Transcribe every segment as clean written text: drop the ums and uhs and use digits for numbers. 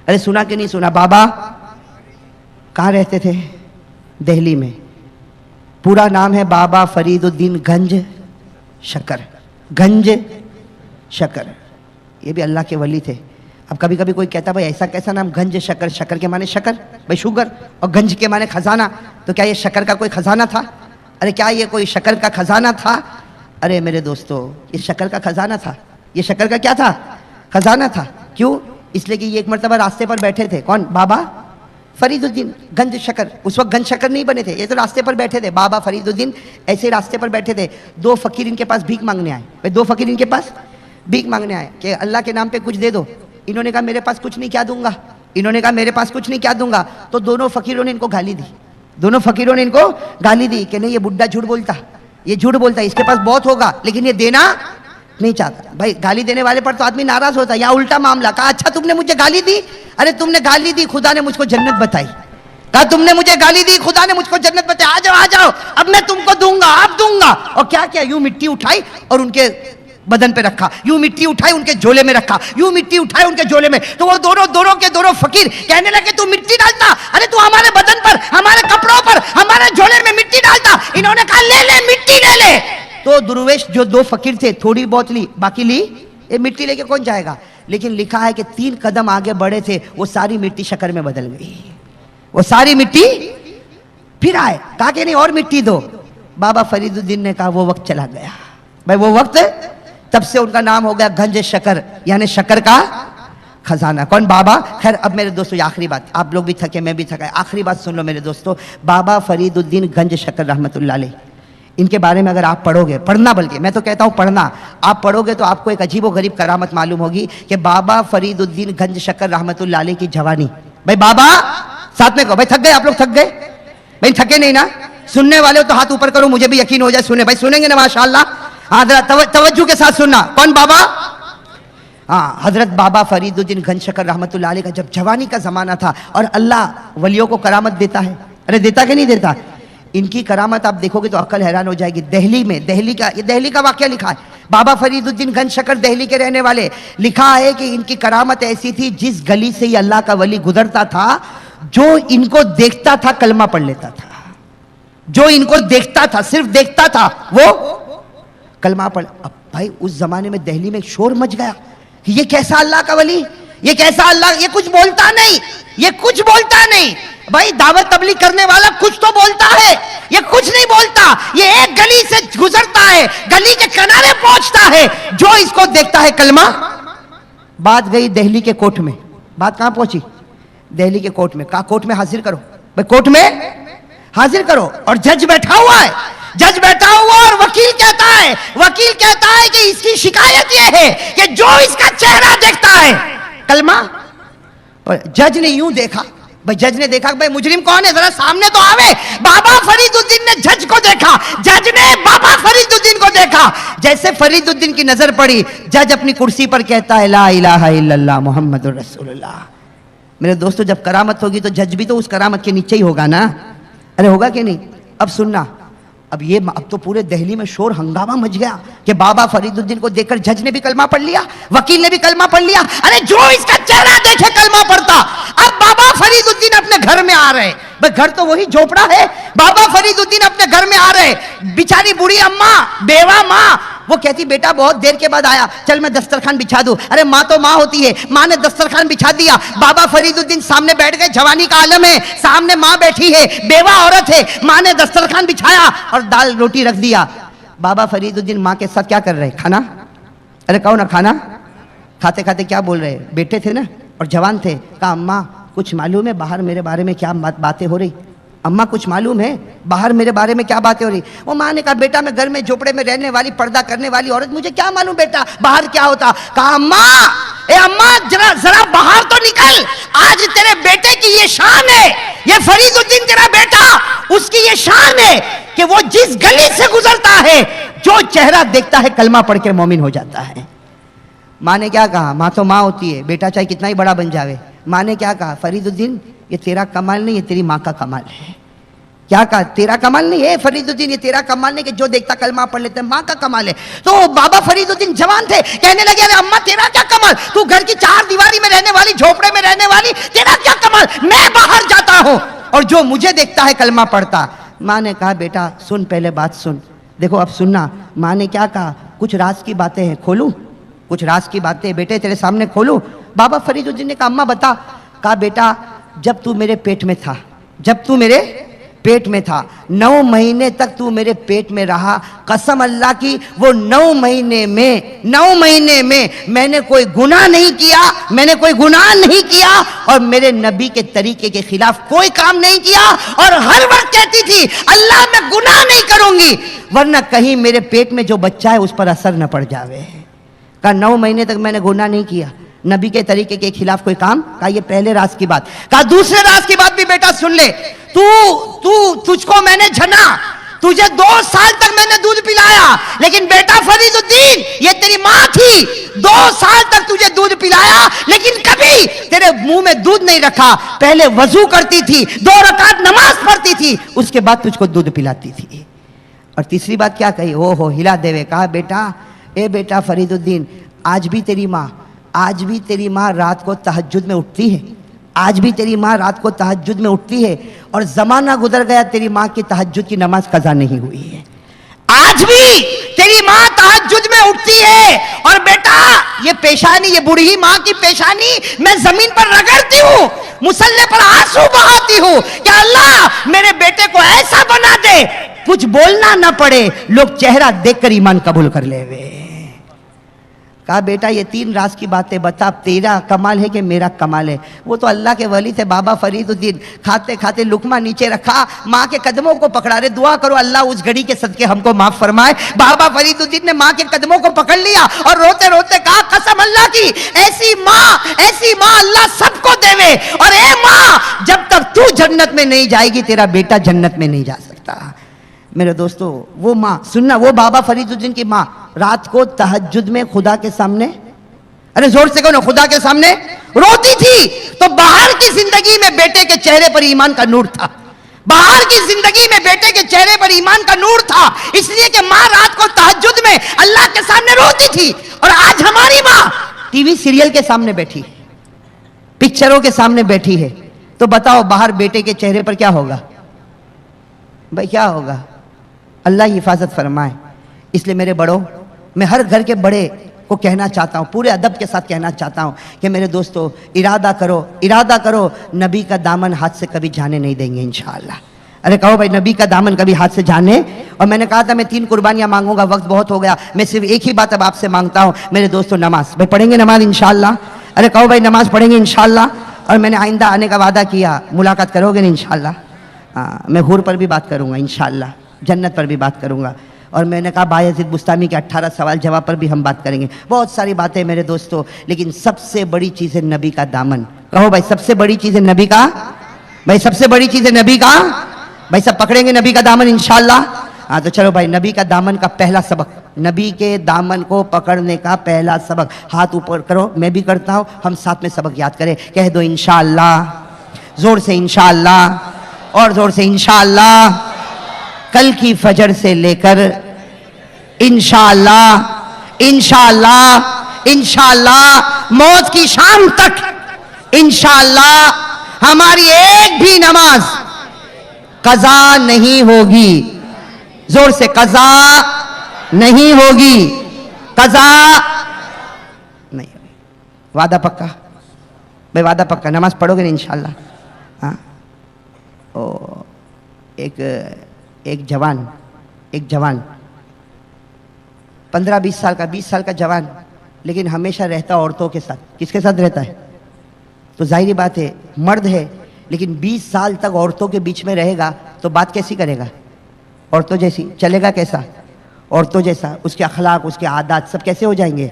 ارے سنا کہ نہیں سنا؟ بابا کہاں رہتے تھے؟ دہلی میں. پورا نام ہے بابا فرید الدین گنج شکر. گنج شکر. یہ بھی اللہ کے ولی تھے. اب کبھی کبھی کوئی کہتا بھائی ایسا کیسا نام گنج شکر؟ شکر کے معنی شکر بھائی شوگر، اور گنج کے معنی خزانہ. تو کیا یہ شکر کا کوئی خزانہ تھا؟ ارے کیا یہ کوئی شکر کا خزانہ تھا؟ ارے میرے دوستو یہ شکر کا خزانہ تھا. یہ شکر کا کیا تھا؟ خزانہ تھا. کیوں؟ اس لیے کہ یہ ایک مرتبہ راستے پر بیٹھے تھے. کون؟ بابا فرید الدین گنج شکر. اس وقت گنج شکر نہیں بنے تھے، یہ تو راستے پر بیٹھے تھے. بابا فرید الدین ایسے راستے پر بیٹھے تھے. دو فقیر ان کے پاس بھیک مانگنے آئے. بھائی دو فقیر ان کے پاس بھیک مانگنے آئے کہ اللہ کے نام پہ کچھ دے دو. انہوں نے کہا میرے پاس کچھ نہیں، کیا دوں گا؟ انہوں نے کہا میرے پاس کچھ نہیں، کیا دوں گا؟ تو دونوں فقیروں نے ان کو گالی دی. دونوں فقیروں نے ان کو گالی دی کہ نہیں یہ بڈھا جھوٹ بولتا، یہ جھوٹ بولتا ہے، اس کے پاس بہت ہوگا لیکن یہ دینا نہیں چاہتا. بھائی گالی دینے والے پر تو آدمی ناراض ہوتا ہے. یا الٹا معاملہ، کہا اچھا تم نے مجھے گالی دی؟ ارے تم نے گالی دی، خدا نے مجھ کو جنت بتائی. کہا تم نے مجھے گالی دی، خدا نے مجھ کو جنت بتائی. آ جاؤ آ جاؤ، اب میں تم کو دوں گا، اب دوں گا. اور کیا کیا؟ یوں مٹی اٹھائی اور ان کے بدن پہ رکھا، یوں مٹی اٹھائی ان کے جھولے میں رکھا، یوں مٹی اٹھائی ان کے جھولے میں. تو وہ دونوں فقیر کہنے لگے تو مٹی ڈالتا؟ ارے تو ہمارے بدن پر، ہمارے کپڑوں پر، ہمارے جھولے میں مٹی ڈالتا. انہوں نے کہا لے لے مٹی لے لے. تو درویش جو دو فقیر تھے تھوڑی بہت لی، باقی لی یہ مٹی لے کے کون جائے گا؟ لیکن لکھا ہے کہ 3 قدم آگے بڑھے تھے، وہ ساری مٹی شکر میں بدل گئی. وہ ساری مٹی پھر آئے، کہا کہ نہیں اور مٹی دو. بابا فرید الدین نے کہا وہ وقت چلا گیا. بھائی وہ وقت، تب سے ان کا نام ہو گیا گنج شکر، یعنی شکر کا خزانہ. کون؟ بابا. خیر اب میرے دوستو یہ آخری بات، آپ لوگ بھی تھکے میں بھی تھکا، آخری بات سن لو میرے دوستو. بابا فرید الدین گنج شکر رحمۃ اللہ علیہ، ان کے بارے میں اگر آپ پڑھو گے، پڑھنا بلکہ میں تو کہتا ہوں پڑھنا، آپ پڑھو گے تو آپ کو ایک عجیب و غریب کرامت معلوم ہوگی کہ بابا فرید الدین گنج شکر رحمۃ اللہ علیہ کی جوانی. بھائی بابا ساتھ میں کہو. بھائی تھک گئے آپ لوگ؟ تھک گئے بھائی؟ تھکے نہیں نا؟ سننے والے ہو تو ہاتھ اوپر کرو، مجھے بھی یقین ہو جائے. سنیں بھائی، سنیں گے نا ماشاءاللہ؟ حضرت توجہ کے ساتھ سننا. کون بابا؟ ہاں حضرت بابا فرید الدین گنج شکر رحمۃ اللہ علیہ کا جب جوانی کا زمانہ تھا، اور اللہ ولیوں کو کرامت دیتا ہے. ارے دیتا کہ نہیں دیتا؟ ان کی کرامت آپ دیکھو گے تو عقل حیران ہو جائے گی. دہلی میں، دہلی کا واقعہ لکھا ہے. بابا فرید الدین گنج شکر دہلی کے رہنے والے. لکھا ہے کہ ان کی کرامت ایسی تھی، جس گلی سے یہ اللہ کا ولی گزرتا تھا، جو ان کو دیکھتا تھا کلمہ پڑھ لیتا تھا. جو ان کو دیکھتا تھا، صرف دیکھتا تھا، وہ کلمہ پڑھ. اب بھائی اس زمانے میں دہلی میں شور مچ گیا کہ یہ کیسا اللہ کا ولی، یہ کیسا اللہ، یہ کچھ بولتا نہیں، یہ کچھ بولتا نہیں. بھائی دعوت تبلیغ کرنے والا کچھ تو بولتا ہے، یہ کچھ نہیں بولتا. یہ ایک گلی سے گزرتا ہے، گلی کے کنارے پہنچتا ہے، جو اس کو دیکھتا ہے کلمہ. بات گئی دہلی کے کورٹ میں. بات کہاں پہنچی؟ دہلی کے کورٹ میں. کہا کورٹ میں حاضر کرو. بھائی کورٹ میں حاضر کرو، اور جج بیٹھا ہوا ہے. جج بیٹھا ہوا اور وکیل کہتا ہے کہ اس کی شکایت یہ ہے کہ جو اس کا چہرہ دیکھتا ہے کلمہ. اور جج نے یوں دیکھا. بھائی جج نے دیکھا کہ بھائی مجرم کون ہے، ذرا سامنے تو آوے. بابا فرید الدین نے جج کو دیکھا، جج نے بابا فرید الدین کو دیکھا. جیسے فرید الدین کی نظر پڑی، جج اپنی کرسی پر کہتا ہے لا الہ الا اللہ محمد الرسول اللہ. میرے دوستو جب کرامت ہوگی تو جج بھی تو اس کرامت کے نیچے ہی ہوگا نا. ارے ہوگا کہ نہیں؟ اب سننا، اب تو پورے دہلی میں شور ہنگامہ مچ گیا کہ بابا فرید الدین کو دیکھ کر جج نے بھی کلمہ پڑھ لیا، وکیل نے بھی کلمہ پڑھ لیا. ارے جو اس کا چہرہ دیکھے کلمہ پڑھتا. اب بابا فرید الدین اپنے گھر میں آ رہے. بھئی گھر تو وہی جھوپڑا ہے. بابا فرید الدین اپنے گھر میں آ رہے. بیچاری بوڑھی اماں، بیوہ ماں، وہ کہتی بیٹا بہت دیر کے بعد آیا، چل میں دسترخوان بچھا دوں. ارے ماں تو ماں ہوتی ہے، ماں نے دسترخوان بچھا دیا. بابا فرید الدین سامنے بیٹھ گئے، جوانی کا عالم ہے، سامنے ماں بیٹھی ہے، بیوہ عورت ہے. ماں نے دسترخوان بچھایا اور دال روٹی رکھ دیا. بابا فرید الدین ماں کے ساتھ کیا کر رہے؟ کھانا. ارے کہو نا کھانا. کھاتے کھاتے کیا بول رہے؟ بیٹے تھے نا اور جوان تھے. کہا اماں کچھ معلوم ہے باہر میرے بارے میں کیا باتیں ہو رہی؟ اماں کچھ معلوم ہے باہر میرے بارے میں کیا باتیں ہو رہی؟ وہ ماں نے کہا بیٹا میں گھر میں جھوپڑے میں رہنے والی پردہ کرنے والی عورت، مجھے کیا معلوم بیٹا باہر کیا ہوتا. کہا اماں، اے اماں ذرا باہر تو نکل. آج تیرے بیٹے کی یہ شان ہے، یہ فرید الدین تیرا بیٹا، اس کی یہ شان ہے کہ وہ جس گلی سے گزرتا ہے، جو چہرہ دیکھتا ہے کلمہ پڑھ کے مومن ہو جاتا ہے. ماں نے کیا کہا؟ ماں تو ماں ہوتی ہے، بیٹا چاہے کتنا ہی بڑا بن جاوے. ماں نے کیا کہا؟ فرید الدین یہ تیرا کمال نہیں، یہ تیری ماں کا کمال ہے. کیا کہا؟ تیرا کمال نہیں ہے فرید الدین، یہ تیرا کمال نہیں کہ جو دیکھتا کلمہ پڑھ لیتا ہے، ماں کا کمال ہے۔ تو بابا فرید الدین جوان تھے، کہنے لگے ارے اماں تیرا کیا کمال، تو گھر کی چار دیواری میں رہنے والی، جھوپڑے میں رہنے والی، تیرا کیا کمال، میں باہر جاتا ہوں اور جو مجھے دیکھتا ہے کلمہ پڑھتا۔ ماں نے کہا بیٹا سن، پہلے بات سن، دیکھو اب سننا۔ ماں نے کیا کہا؟ کچھ راز کی باتیں ہیں، کھولوں؟ کچھ راز کی باتیں بیٹے تیرے سامنے کھولوں؟ بابا فرید الدین نے کہا اماں بتا۔ کہا بیٹا جب تو میرے پیٹ میں تھا، جب تو میرے پیٹ میں تھا، 9 مہینے تک تو میرے پیٹ میں رہا، قسم اللہ کی وہ 9 مہینے میں میں نے کوئی گناہ نہیں کیا، میں نے کوئی گناہ نہیں کیا اور میرے نبی کے طریقے کے خلاف کوئی کام نہیں کیا، اور ہر وقت کہتی تھی اللہ میں گناہ نہیں کروں گی ورنہ کہیں میرے پیٹ میں جو بچہ ہے اس پر اثر نہ پڑ جاوے۔ کہا 9 مہینے تک میں نے گناہ نہیں کیا، نبی کے طریقے کے خلاف کوئی کام۔ کہا یہ پہلے راز کی بات۔ کہا دوسرے راز کی بات بھی بیٹا سن لے، تجھ کو میں نے جھنا، تجھے 2 سال تک میں نے دودھ پلایا، لیکن بیٹا فرید الدین یہ تیری ماں تھی، 2 سال تک تجھے دودھ پلایا لیکن کبھی تیرے منہ میں دودھ نہیں رکھا، پہلے وضو کرتی تھی، 2 رکعت نماز پڑھتی تھی، اس کے بعد تجھ کو دودھ پلاتی تھی۔ اور تیسری بات کیا کہی؟ ہلا دیوے، کہا بیٹا اے بیٹا فرید الدین آج بھی تیری ماں رات کو تہجد میں اٹھتی ہے، آج بھی تیری ماں رات کو تہجد میں اٹھتی ہے، اور زمانہ گزر گیا تیری ماں کی تہجد کی نماز قضا نہیں ہوئی ہے، آج بھی تیری ماں تہجد میں اٹھتی ہے، اور بیٹا یہ پیشانی، یہ بوڑھی ماں کی پیشانی میں زمین پر رگڑتی ہوں، مصلے پر آنسو بہاتی ہوں کہ اللہ میرے بیٹے کو ایسا بنا دے کچھ بولنا نہ پڑے، لوگ چہرہ دیکھ کر ایمان قبول کر لے وے۔ کہا بیٹا یہ 3 راز کی باتیں بتا، تیرا کمال ہے کہ میرا کمال ہے؟ وہ تو اللہ کے ولی تھے بابا فرید الدین، کھاتے کھاتے لقمہ نیچے رکھا، ماں کے قدموں کو پکڑا رہے، دعا کرو اللہ اس گھڑی کے صدقے ہم کو معاف فرمائے۔ بابا فرید الدین نے ماں کے قدموں کو پکڑ لیا اور روتے روتے کہا قسم اللہ کی ایسی ماں اللہ سب کو دے، اور اے ماں جب تک تو جنت میں نہیں جائے گی تیرا بیٹا جنت میں نہیں جا سکتا۔ میرے دوستو وہ ماں سننا، وہ بابا فرید الدین کی ماں رات کو تہجد میں خدا کے سامنے، ارے زور سے کہو نا، خدا کے سامنے روتی تھی، تو باہر کی زندگی میں بیٹے کے چہرے پر ایمان کا نور تھا، باہر کی زندگی میں بیٹے کے چہرے پر ایمان کا نور تھا، اس لیے کہ ماں رات کو تہجد میں اللہ کے سامنے روتی تھی۔ اور آج ہماری ماں ٹی وی سیریل کے سامنے بیٹھی، پکچروں کے سامنے بیٹھی ہے، تو بتاؤ باہر بیٹے کے چہرے پر کیا ہوگا بھائی؟ کیا ہوگا؟ اللہ حفاظت فرمائے۔ اس لیے میرے بڑوں، میں ہر گھر کے بڑے کو کہنا چاہتا ہوں، پورے ادب کے ساتھ کہنا چاہتا ہوں کہ میرے دوستو ارادہ کرو نبی کا دامن ہاتھ سے کبھی جانے نہیں دیں گے انشاءاللہ۔ ارے کہو بھائی نبی کا دامن کبھی ہاتھ سے جانے۔ اور میں نے کہا تھا میں 3 قربانیاں مانگوں گا، وقت بہت ہو گیا، میں صرف ایک ہی بات اب آپ سے مانگتا ہوں میرے دوستو، نماز بھائی پڑھیں گے نماز انشاءاللہ؟ ارے کہو بھائی نماز پڑھیں گے انشاءاللہ؟ اور میں نے آئندہ آنے کا وعدہ کیا، ملاقات کرو گے نا انشاءاللہ؟ میں حور پر بھی بات کروں گا انشاءاللہ، جنت پر بھی بات کروں گا، اور میں نے کہا بایزید بستامی کے 18 سوال جواب پر بھی ہم بات کریں گے، بہت ساری باتیں میرے دوستو، لیکن سب سے بڑی چیز ہے نبی کا دامن۔ کہو بھائی سب سے بڑی چیز ہے نبی کا، بھائی سب سے بڑی چیز ہے نبی کا، بھائی سب پکڑیں گے نبی کا دامن انشاءاللہ؟ تو چلو بھائی نبی کا دامن کا پہلا سبق، نبی کے دامن کو پکڑنے کا پہلا سبق، ہاتھ اوپر کرو، میں بھی کرتا ہوں، ہم ساتھ میں سبق یاد کریں، کہہ دو انشاءاللہ، زور سے انشاءاللہ، اور زور سے انشاءاللہ، کل کی فجر سے لے کر انشاءاللہ موت کی شام تک انشاءاللہ ہماری ایک بھی نماز قضا نہیں ہوگی، زور سے قضا نہیں ہوگی، قضا نہیں ہوگی، وعدہ پکا بھائی، وعدہ پکا، نماز پڑھو گے نا انشاءاللہ؟ ہاں ایک جوان 15-20 سال کا 20 سال کا جوان، لیکن ہمیشہ رہتا عورتوں کے ساتھ۔ کس کے ساتھ رہتا ہے؟ تو ظاہری بات ہے مرد ہے، لیکن 20 سال تک عورتوں کے بیچ میں رہے گا تو بات کیسی کرے گا؟ عورتوں جیسی چلے گا، کیسا؟ عورتوں جیسا، اس کے اخلاق، اس کے عادات سب کیسے ہو جائیں گے؟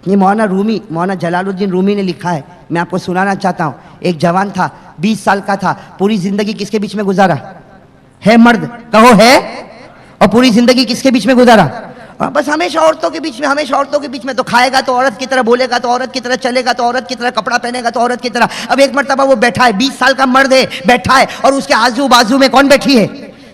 یہ مولانا جلال الدین رومی نے لکھا ہے، میں آپ کو سنانا چاہتا ہوں۔ ایک جوان تھا، 20 سال کا تھا، پوری زندگی کس کے بیچ میں گزارا ہے؟ مرد کہو ہے، اور پوری زندگی کس کے بیچ میں گزارا؟ بس ہمیشہ عورتوں کے بیچ میں، ہمیشہ عورتوں کے بیچ میں. تو کھائے گا تو عورت کی طرح، بولے گا تو عورت کی طرح، چلے گا تو عورت کی طرح، کپڑا پہنے گا تو عورت کی طرح. اب ایک مرتبہ وہ بیٹھا ہے، 20 سال کا مرد ہے بیٹھا ہے، اور اس کے آزو بازو میں کون بیٹھی ہے؟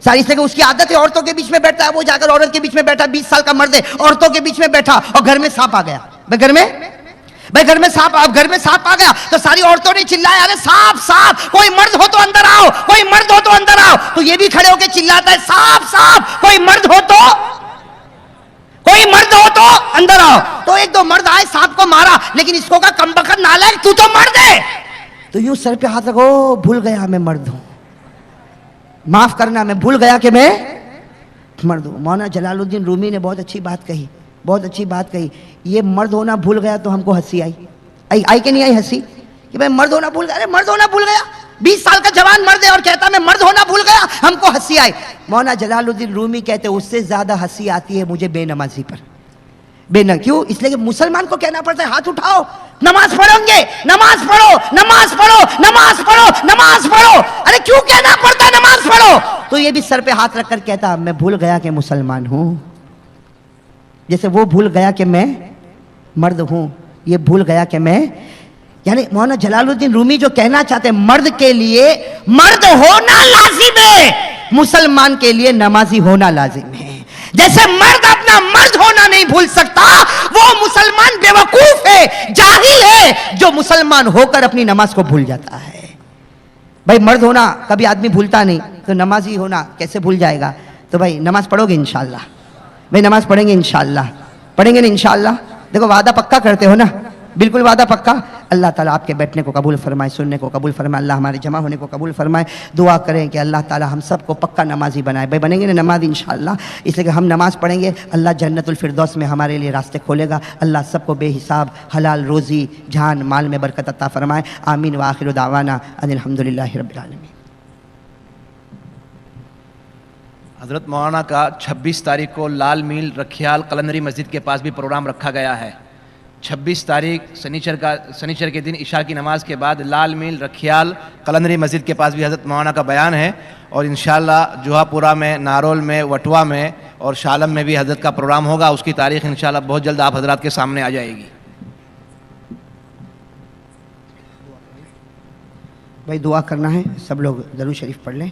ساری. اس لیے کہ اس کی عادت ہے عورتوں کے بیچ میں بیٹھتا ہے، وہ جا کر عورت کے بیچ میں بیٹھا. 20 سال کا مرد ہے، عورتوں کے بیچ میں بیٹھا، اور گھر میں سانپ آ گیا. گھر میں سانپ آ گیا تو ساری عورتوں نے چلایا، ارے سانپ سانپ، کوئی مرد ہو تو اندر آؤ، کوئی مرد ہو تو اندر آؤ. تو یہ بھی کھڑے ہو کے چلاتا ہے، سانپ سانپ، کوئی مرد ہو تو اندر آؤ. تو ایک دو مرد آئے، سانپ کو مارا، لیکن اس کو کہا کمبخت نالائق، تو مرد ہے. تو یوں سر پہ ہاتھ رکھو، بھول گیا میں مرد ہوں، معاف کرنا، میں بھول گیا کہ میں مرد ہوں. مولانا جلال الدین رومی نے بہت اچھی بات کہی. یہ مرد ہونا بھول گیا تو ہم کو ہنسی آئی کہ نہیں آئی ہنسی؟ کہ بھائی مرد ہونا بھول گیا. ارے مرد ہونا بھول گیا، 20 سال کا جوان مرد ہے اور کہتا میں مرد ہونا بھول گیا، ہم کو ہنسی آئی. مولانا جلال الدین رومی کہتے اس سے زیادہ ہنسی آتی ہے مجھے بے نمازی پر. کیوں؟ اس لیے کہ مسلمان کو کہنا پڑتا ہے ہاتھ اٹھاؤ، نماز پڑھیں گے، نماز پڑھو. ارے کیوں کہنا پڑتا ہے نماز پڑھو؟ تو یہ بھی سر پہ ہاتھ رکھ کر کہتا میں بھول گیا کہ مسلمان ہوں. جیسے وہ بھول گیا کہ میں مرد ہوں، یہ بھول گیا کہ میں. یعنی مولانا جلال الدین رومی جو کہنا چاہتے ہیں، مرد کے لیے مرد ہونا لازم ہے، مسلمان کے لیے نمازی ہونا لازم ہے. جیسے مرد اپنا مرد ہونا نہیں بھول سکتا، وہ مسلمان بیوقوف ہے، جاہل ہے، جو مسلمان ہو کر اپنی نماز کو بھول جاتا ہے. بھائی مرد ہونا کبھی آدمی بھولتا نہیں، تو نمازی ہونا کیسے بھول جائے گا؟ تو بھائی نماز پڑھو گے انشاءاللہ؟ بھائی نماز پڑھیں گے انشاءاللہ؟ پڑھیں گے نا انشاءاللہ؟ دیکھو وعدہ پکا کرتے ہو نا؟ بالکل وعدہ پکا. اللہ تعالیٰ آپ کے بیٹھنے کو قبول فرمائے، سننے کو قبول فرمائے، اللہ ہمارے جمع ہونے کو قبول فرمائے. دعا کریں کہ اللہ تعالیٰ ہم سب کو پکا نمازی بنائے. بھائی بنیں گے نا نمازی انشاءاللہ؟ اس لیے کہ ہم نماز پڑھیں گے، اللہ جنت الفردوس میں ہمارے لیے راستے کھولے گا. اللہ سب کو بے حساب حلال روزی، جان مال میں برکت عطا فرمائے. آمین. وآخر دعوانا ان الحمدللہ رب العالمین. حضرت مولانا کا 26 تاریخ کو لال میل رکھیال قلندری مسجد کے پاس بھی پروگرام رکھا گیا ہے. 26 تاریخ سنیچر کے دن عشاء کی نماز کے بعد لال میل رکھیال قلندری مسجد کے پاس بھی حضرت مولانا کا بیان ہے. اور انشاءاللہ جوہا پورہ میں، نارول میں، وٹوا میں اور شالم میں بھی حضرت کا پروگرام ہوگا. اس کی تاریخ انشاءاللہ بہت جلد آپ حضرات کے سامنے آ جائے گی. بھائی دعا کرنا ہے، سب لوگ درود شریف پڑھ لیں.